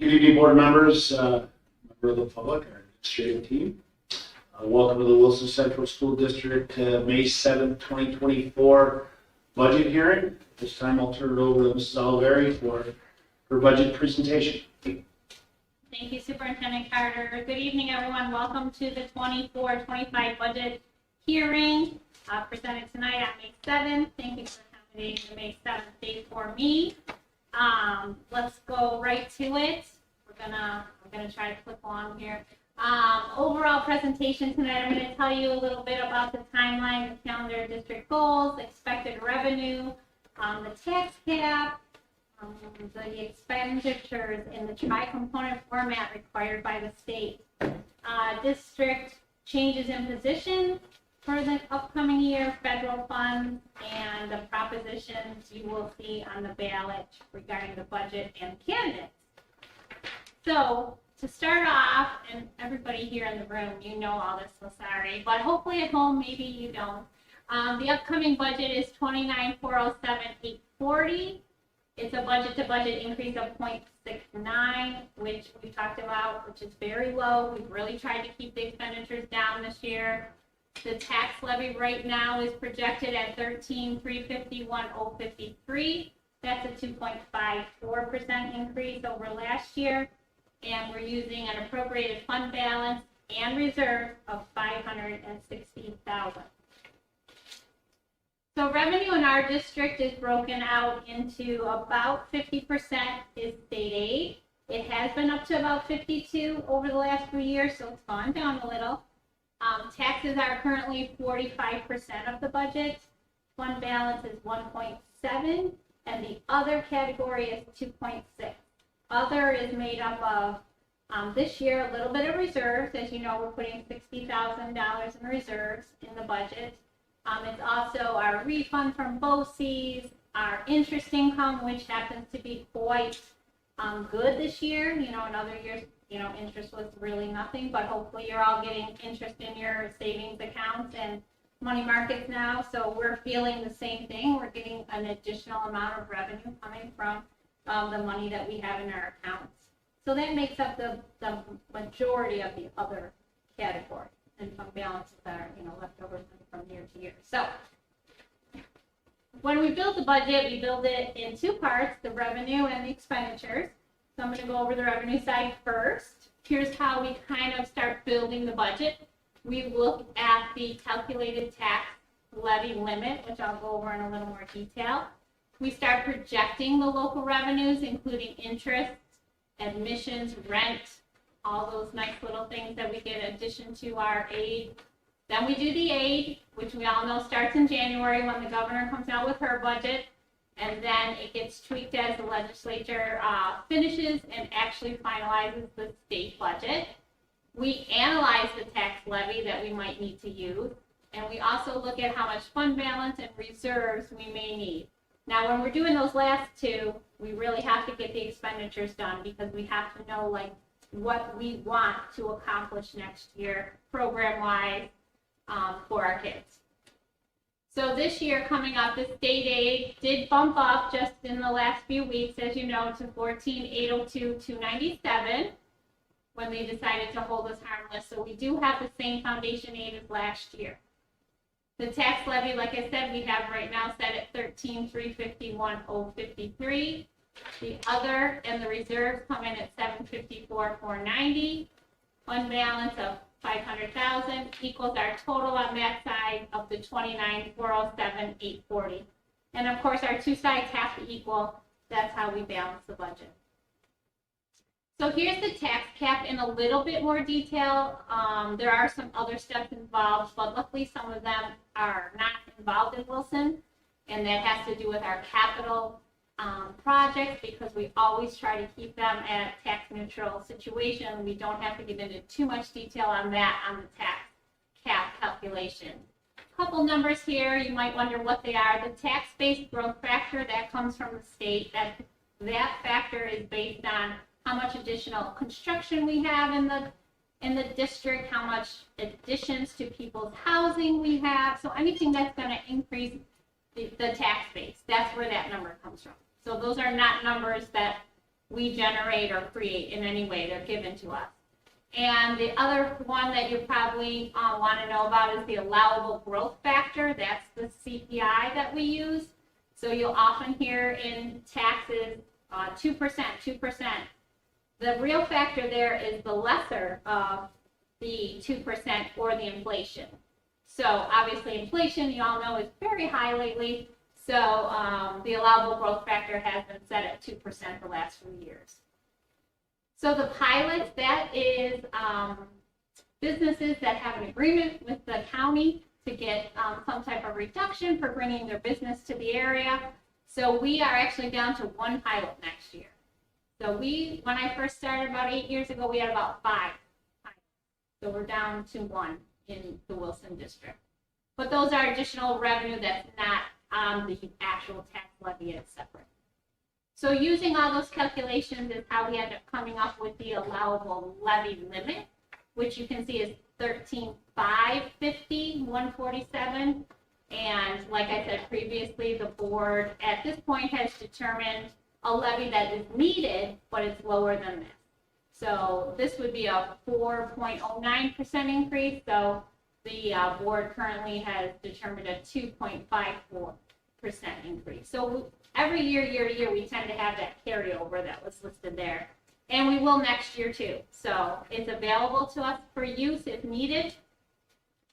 Good evening, board members, member of the public, our administrative team. Welcome to the Wilson Central School District May 7th, 2024 budget hearing. This time I'll turn it over to Mrs. Oliveri for her budget presentation. Thank you, Superintendent Carter. Good evening, everyone. Welcome to the 24-25 budget hearing presented tonight on May 7th. Thank you for accommodating the May 7th date for me. Let's go right to it. I'm gonna try to click along here. Overall presentation tonight, I'm going to tell you a little bit about the timeline, the calendar, district goals, expected revenue, the tax cap, the expenditures in the tri-component format required by the state, district changes in position for the upcoming year, federal funds, and the propositions you will see on the ballot regarding the budget and candidates. So to start off, and everybody here in the room, you know all this, so sorry, but hopefully at home maybe you don't. The upcoming budget is $29,407,840. It's a budget-to-budget increase of 0.69, which we talked about, which is very low. We've really tried to keep the expenditures down this year. The tax levy right now is projected at $13,351,053. That's a 2.54% increase over last year. And we're using an appropriated fund balance and reserve of $560,000. So revenue in our district is broken out into about 50% is state aid. It has been up to about 52 over the last few years, so it's gone down a little. Taxes are currently 45% of the budget. Fund balance is 1.7, and the other category is 2.6. Other is made up of, this year, a little bit of reserves. As you know, we're putting $60,000 in reserves in the budget. It's also our refund from BOCES, our interest income, which happens to be quite good this year. You know, in other years, you know, interest was really nothing, but hopefully you're all getting interest in your savings accounts and money markets now. So we're feeling the same thing. We're getting an additional amount of revenue coming from the money that we have in our accounts. So that makes up the majority of the other category, and fund balances are, you know, left over from year to year. So when we build the budget, we build it in two parts, the revenue and the expenditures. So I'm going to go over the revenue side first. Here's how we kind of start building the budget. We look at the calculated tax levy limit, which I'll go over in a little more detail. We start projecting the local revenues, including interest, admissions, rent, all those nice little things that we get in addition to our aid. Then we do the aid, which we all know starts in January when the governor comes out with her budget, and then it gets tweaked as the legislature finishes and actually finalizes the state budget. We analyze the tax levy that we might need to use, and we also look at how much fund balance and reserves we may need. Now, when we're doing those last two, we really have to get the expenditures done because we have to know like what we want to accomplish next year program-wise for our kids. So this year coming up, the state aid did bump up just in the last few weeks, as you know, to $14,802,297 when they decided to hold us harmless. So we do have the same foundation aid as last year. The tax levy, like I said, we have right now set at $13,351,053. The other and the reserves come in at $754,490. Fund balance of $500,000 equals our total on that side of the $29,407,840. And of course, our two sides have to equal. That's how we balance the budget. So here's the tax cap in a little bit more detail. There are some other steps involved, but luckily some of them are not involved in Wilson, and that has to do with our capital projects because we always try to keep them at a tax neutral situation. We don't have to get into too much detail on that on the tax cap calculation. A couple numbers here, you might wonder what they are. The tax-based growth factor that comes from the state, that factor is based on how much additional construction we have in the district, how much additions to people's housing we have. So anything that's going to increase the tax base, that's where that number comes from. So those are not numbers that we generate or create in any way. They're given to us. And the other one that you probably want to know about is the allowable growth factor. That's the CPI that we use. So you'll often hear in taxes 2%, 2%. The real factor there is the lesser of the 2% or the inflation. So obviously inflation, you all know, is very high lately. So the allowable growth factor has been set at 2% the last few years. So the pilots, that is businesses that have an agreement with the county to get some type of reduction for bringing their business to the area. So we are actually down to 1 pilot next year. So when I first started about 8 years ago, we had about 5 pilots. So we're down to 1 in the Wilson district. But those are additional revenue that's not on the actual tax levy, it's separate. So using all those calculations is how we end up coming up with the allowable levy limit, which you can see is $13,550, 147. And like I said previously, the board at this point has determined a levy that is needed, but it's lower than this. So this would be a 4.09% increase. So the board currently has determined a 2.54% increase. So every year to year, we tend to have that carryover that was listed there. And we will next year too. So it's available to us for use if needed.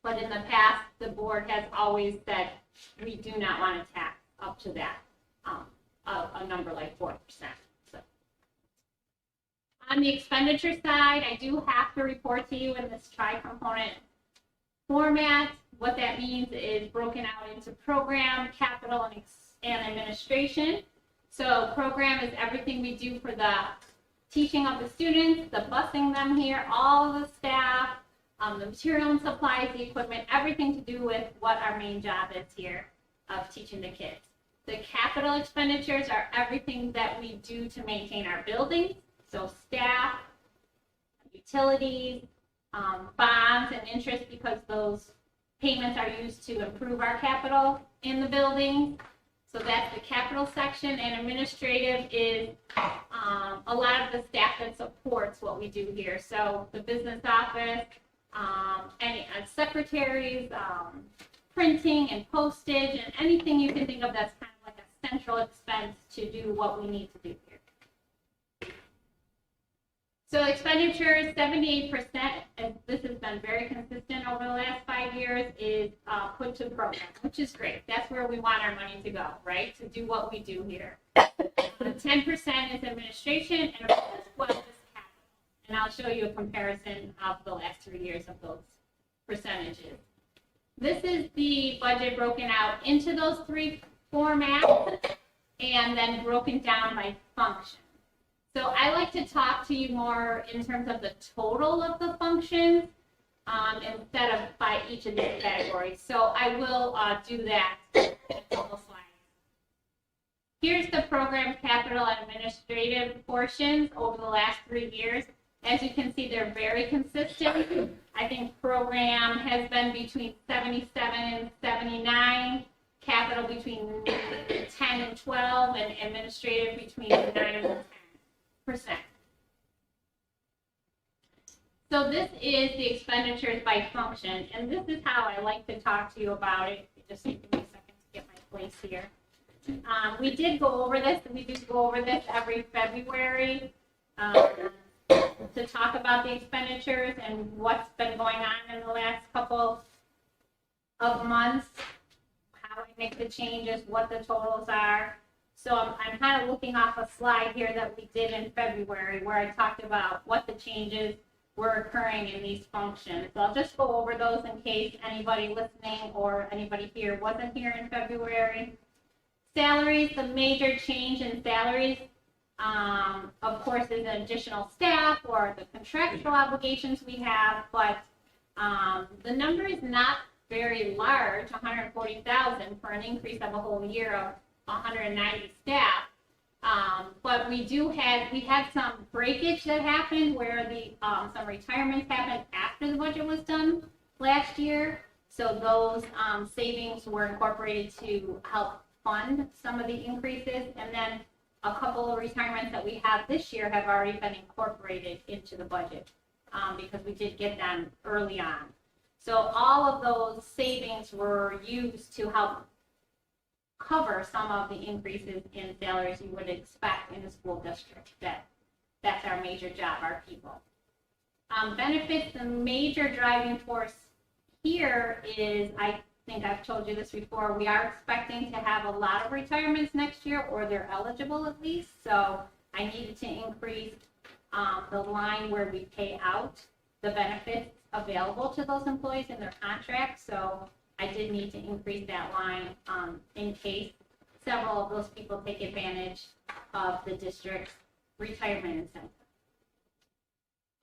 But in the past, the board has always said we do not want to tax up to that, a number like 4%. So on the expenditure side, I do have to report to you in this tri-component format. What that means is broken out into program, capital, and administration. So program is everything we do for the teaching of the students, the busing them here, all of the staff, the material and supplies, the equipment, everything to do with what our main job is here of teaching the kids. The capital expenditures are everything that we do to maintain our buildings, so staff, utilities, bonds and interest, because those payments are used to improve our capital in the building. So that's the capital section, and administrative is a lot of the staff that supports what we do here. So the business office, any secretaries, printing and postage, and anything you can think of that's kind of like a central expense to do what we need to do here. So expenditures, 78%, and this has been very consistent over the last 5 years, is put to program, which is great. That's where we want our money to go, right? To do what we do here. 10% is administration, and 12% is capital. And I'll show you a comparison of the last 3 years of those percentages. This is the budget broken out into those 3 formats, and then broken down by function. So I like to talk to you more in terms of the total of the functions instead of by each of these categories. So I will do that in a couple slides. Here's the program capital and administrative portions over the last 3 years. As you can see, they're very consistent. I think program has been between 77 and 79. Capital between 10 and 12, and administrative between 9 and 10%. So this is the expenditures by function, and this is how I like to talk to you about it. Just give me a second to get my place here. We did go over this, and we do go over this every February to talk about the expenditures and what's been going on in the last couple of months, how I make the changes, what the totals are. So I'm kind of looking off a slide here that we did in February where I talked about what the changes were occurring in these functions. So I'll just go over those in case anybody listening or anybody here wasn't here in February. Salaries, the major change in salaries, of course, is additional staff or the contractual obligations we have, but the number is not very large, 140,000 for an increase of a whole year of 190 staff. But we had some breakage that happened where some retirements happened after the budget was done last year. So those savings were incorporated to help fund some of the increases. And then a couple of retirements that we have this year have already been incorporated into the budget because we did get them early on. So all of those savings were used to help cover some of the increases in salaries you would expect in a school district. That's our major job, our people. Benefits, the major driving force here is, I think I've told you this before, we are expecting to have a lot of retirements next year, or they're eligible at least. So I needed to increase the line where we pay out the benefits available to those employees in their contracts. So I did need to increase that line in case several of those people take advantage of the district's retirement incentive.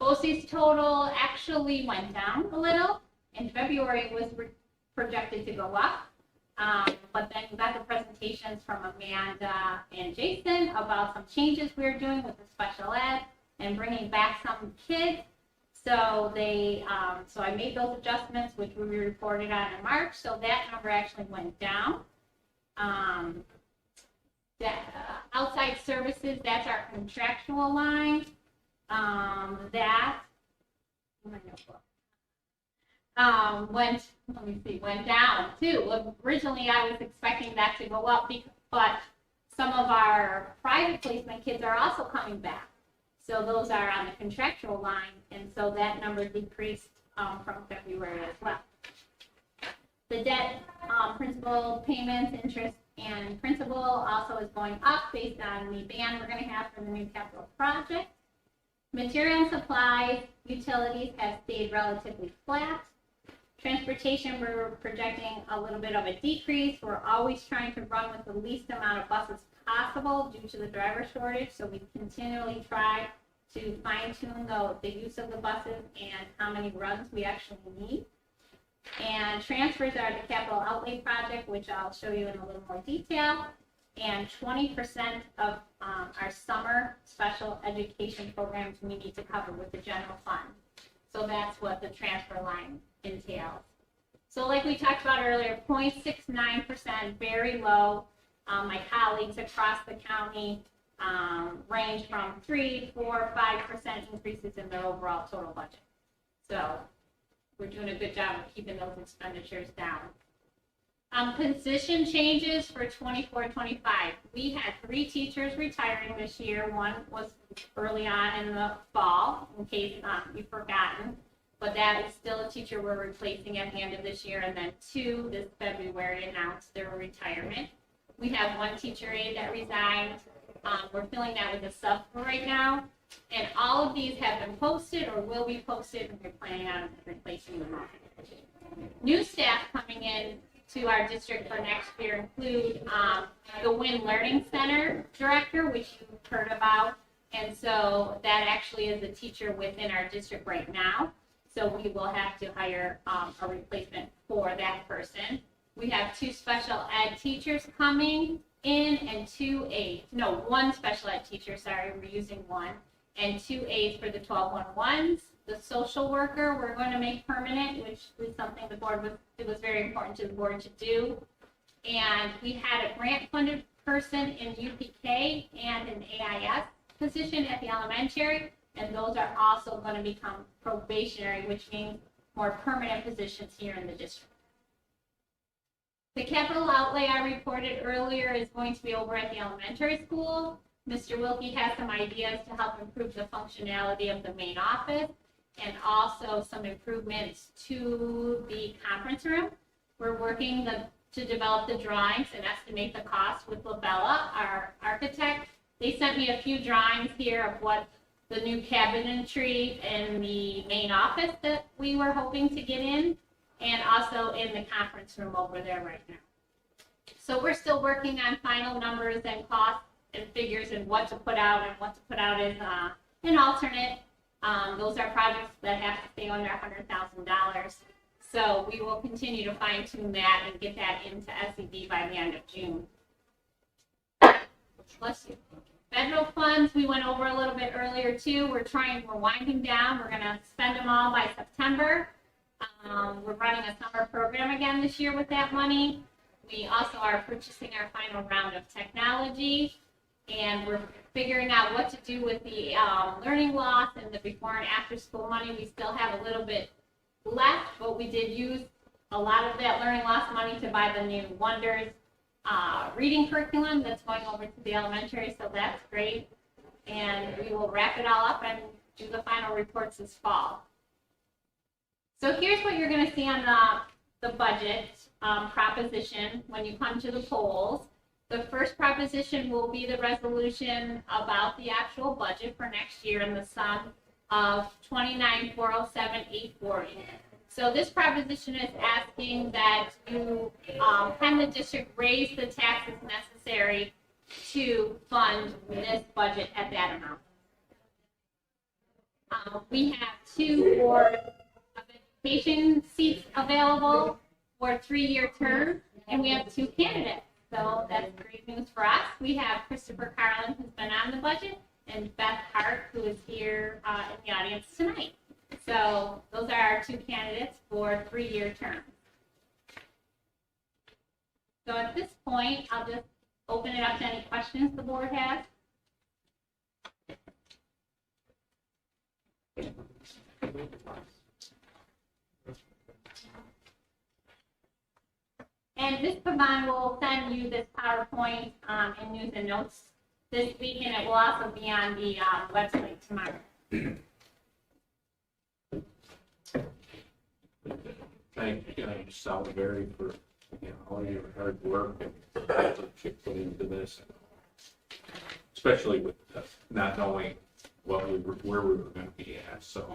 BOCES total actually went down a little. In February, it was projected to go up. But then we got the presentations from Amanda and Jason about some changes we were doing with the special ed and bringing back some kids. So so I made those adjustments, which we reported on in March. So that number actually went down. Outside services, that's our contractual line. Went down too. Originally, I was expecting that to go up, but some of our private placement kids are also coming back. So those are on the contractual line, and so that number decreased from February as well. The debt, principal payments, interest, and principal also is going up based on the ban we're going to have for the new capital project. Material and supplies, utilities have stayed relatively flat. Transportation, we're projecting a little bit of a decrease. We're always trying to run with the least amount of buses possible due to the driver shortage, so we continually try to fine-tune the use of the buses and how many runs we actually need. And transfers are the capital outlay project, which I'll show you in a little more detail. And 20% of our summer special education programs we need to cover with the general fund. So that's what the transfer line entails. So like we talked about earlier, 0.69%, very low. My colleagues across the county range from 3, 4, 5% increases in their overall total budget. So we're doing a good job of keeping those expenditures down. Position changes for 24-25. We had 3 teachers retiring this year. One was early on in the fall, in case you've forgotten. But that is still a teacher we're replacing at the end of this year. And then 2 this February announced their retirement. We have 1 teacher aide that resigned. We're filling that with a sub for right now. And all of these have been posted or will be posted, and we're planning on replacing them all. New staff coming in to our district for next year include the Wynn Learning Center director, which you've heard about. And so that actually is a teacher within our district right now. So we will have to hire a replacement for that person. We have 2 special ed teachers coming in and 1 special ed teacher, sorry, we're using 1, and 2 aides for the 1211s. The social worker we're going to make permanent, which was something it was very important to the board to do. And we had a grant funded person in UPK and an AIS position at the elementary, and those are also going to become probationary, which means more permanent positions here in the district. The capital outlay I reported earlier is going to be over at the elementary school. Mr. Wilkie has some ideas to help improve the functionality of the main office and also some improvements to the conference room. We're working to develop the drawings and estimate the cost with Labella, our architect. They sent me a few drawings here of what the new cabinetry in the main office that we were hoping to get in, and also in the conference room over there right now. So we're still working on final numbers and costs and figures and what to put out as an alternate. Those are projects that have to stay under $100,000. So we will continue to fine tune that and get that into SED by the end of June. Bless you. Federal funds, we went over a little bit earlier too. We're winding down. We're gonna spend them all by September. We're running a summer program again this year with that money. We also are purchasing our final round of technology. and we're figuring out what to do with the learning loss and the before and after school money. We still have a little bit left, but we did use a lot of that learning loss money to buy the new Wonders reading curriculum that's going over to the elementary, so that's great. And we will wrap it all up and do the final reports this fall. So here's what you're going to see on the budget proposition when you come to the polls. The first proposition will be the resolution about the actual budget for next year in the sum of $29,407,840. So this proposition is asking that you can the district raise the taxes necessary to fund this budget at that amount. We have 2 board of education seats available for a 3-year term, and we have 2 candidates. So that's great news for us. We have Christopher Carlin, who's been on the budget, and Beth Hart, who is here in the audience tonight. So those are our 2 candidates for 3-year terms. So at this point, I'll just open it up to any questions the board has. And Ms. Pavon will send you this PowerPoint and news and notes this week, and it will also be on the website tomorrow. Thank you, Solidarity, for all your hard work and effort you put into this, especially with not knowing where we were going to be at. So,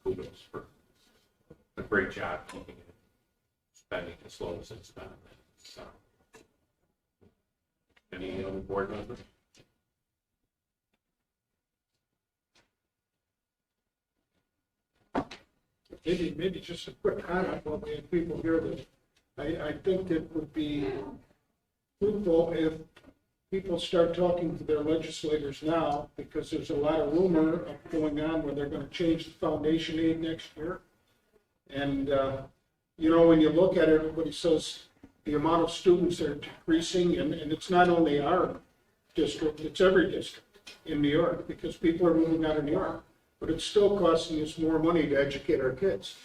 kudos for a great job keeping it spending as low as it's been. So, any other board members? Maybe just a quick comment while we have people here. That I think it would be fruitful if people start talking to their legislators now, because there's a lot of rumor going on where they're going to change the foundation aid next year. And, when you look at it, everybody says the amount of students are decreasing, and it's not only our district, it's every district in New York, because people are moving out of New York. But it's still costing us more money to educate our kids.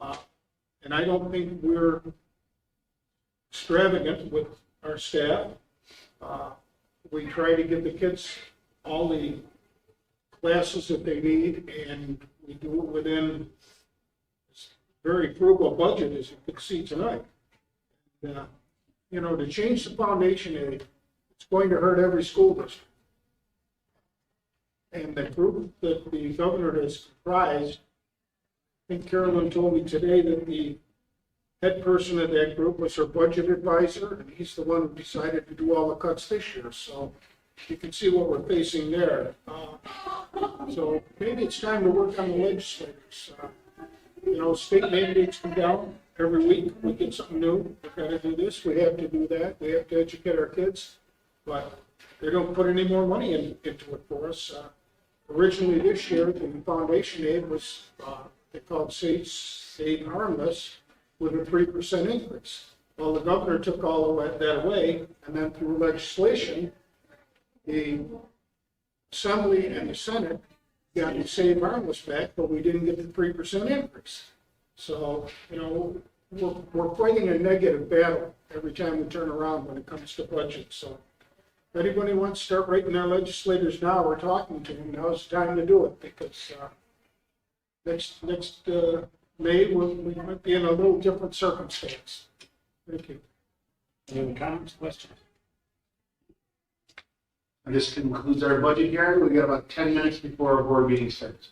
And I don't think we're extravagant with our staff. We try to give the kids all the classes that they need, and we do it within this very frugal budget, as you can see tonight. To change the foundation aid, it's going to hurt every school district. And the group that the governor has comprised, I think Carolyn told me today that the head person of that group was her budget advisor, and he's the one who decided to do all the cuts this year. So you can see what we're facing there. So maybe it's time to work on the legislators. State mandates come down every week. We get something new. We've got to do this. We have to do that. We have to educate our kids. But they don't put any more money into it for us. Originally this year, the foundation aid was, they called state harmless, with a 3% increase. Well, the governor took all of that away, and then through legislation, the Assembly and the Senate got the same harmless back, but we didn't get the 3% increase. So, we're fighting a negative battle every time we turn around when it comes to budget. So, if anybody wants to start writing their legislators now, we're talking to them. Now's the time to do it, because next May we might be in a little different circumstance. Thank you. Any comments, questions? And this concludes our budget hearing. We got about 10 minutes before our board meeting starts.